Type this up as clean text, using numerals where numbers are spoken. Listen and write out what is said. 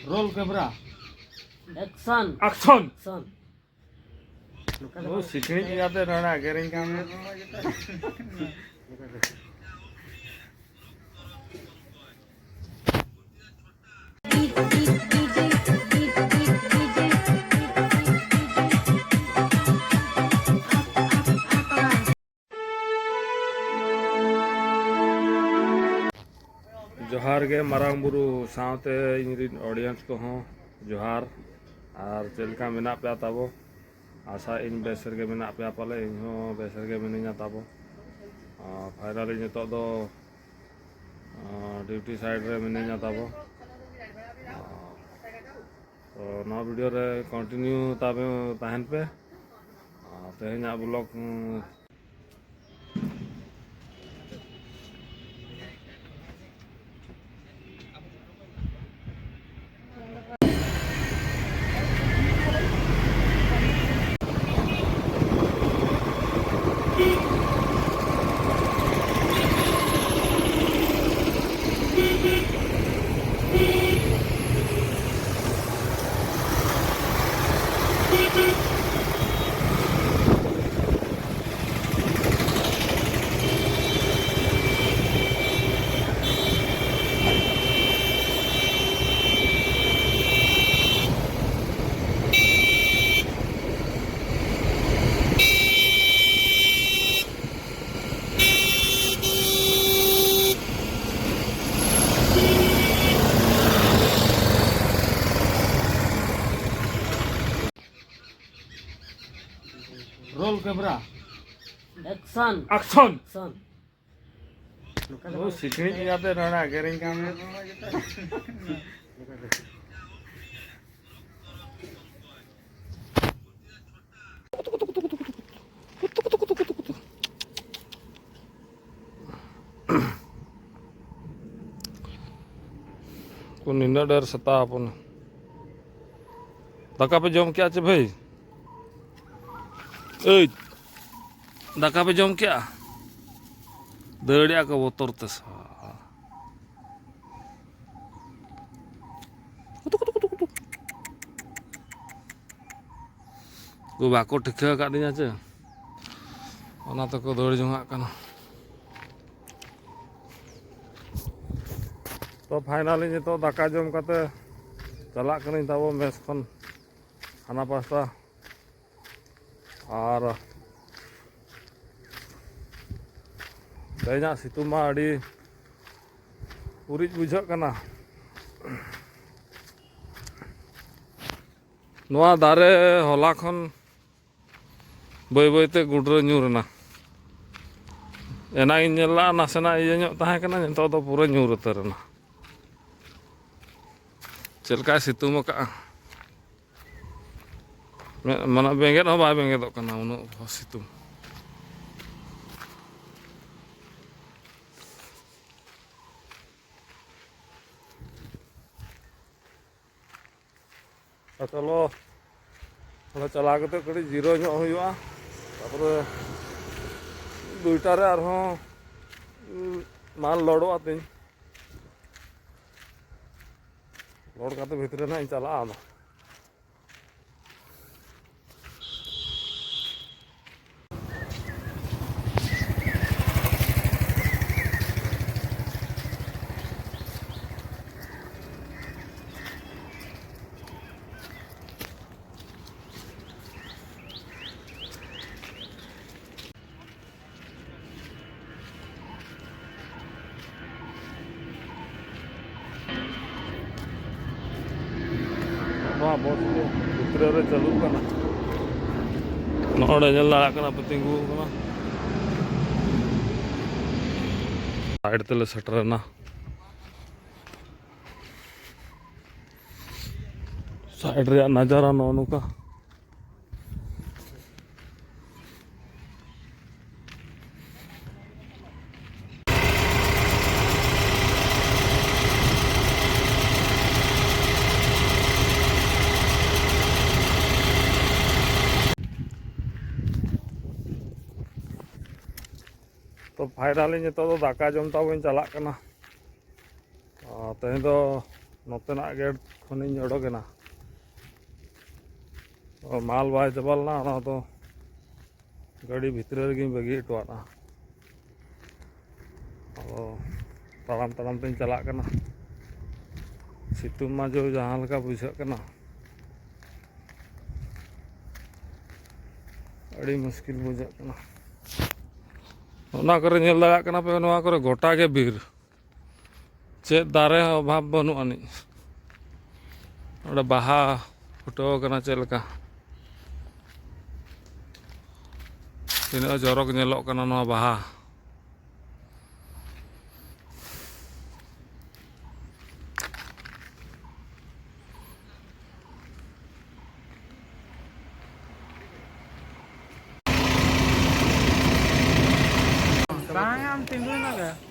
roll camera action action action वो सीखने की जाते रहना गेरिंग काम में जोहार गे मारांग बुरु सावते इनरिन ऑडियंस को हों जोहार और चलका मेना पे ताबो आशा इन बेसर के मेना पे पाले इन हो बेसर के मिनिया ताबो फाइनली नितो दो ड्यूटी साइड रे मिनिया ताबो तो नवा वीडियो रे कंटिन्यू ताबे तहन पे तेहना blog roll camera action action action वो सीखने की जाते रहना गेरिंग काम में को निंदा डर सता अपन दाका पे जम क्या चे भाई ए दाका पे जम क्या दड़िया का बोतर तस को बाको ठिका का दिया चे ओना तो को दौड़ जोंगा कना तो फाइनली नितो दाका जम काते चला कनी ताबो मेस खन खाना पास्ता और तेना सितुंग मा अड़ी उरिज बुझा कना नोआ दारे हला खन बय बयते गुड्र ᱧᱩᱨना एना इन नेला नासेना इया ᱧᱚᱜ ताहे कना नितो दो पूरा ᱧᱩᱨ उतारना चलका सितुंग का mana benget हो बाय बेंगेद कना उनो सितुंग चलो चला के कड़ी जीरो हुआ दुईटारे माल लड़ोआ तीन लड़ का भितर ना चला बस भितर चालू नोड़े दाड़ा तिंगू साइड तेले सेटरना साइड रे नजारा नो नुका तो फाइनली नितो दाका जम ताबो चला तेहे नोतेना गेट खनिᱧ ओडोकेना माल बाय चबा लेना ओना तो गाड़ी भितर रेगिᱧ बागी हटवाना ताड़ाम ताड़ाम तें चला कना सितुंग मा जो जहाँ लेका बुझाग कना अड़ी मुश्किल बुझाग कना ओना करे नेल दाड़ा कना पे नोआ करे गोटा के बीर चेद दारे अभाव बनू आनी बाहा फुटाव कना चेद लेका तीना जरक नेलोग कना नोआ बाहा कहाँ है हम तिंदुई नगर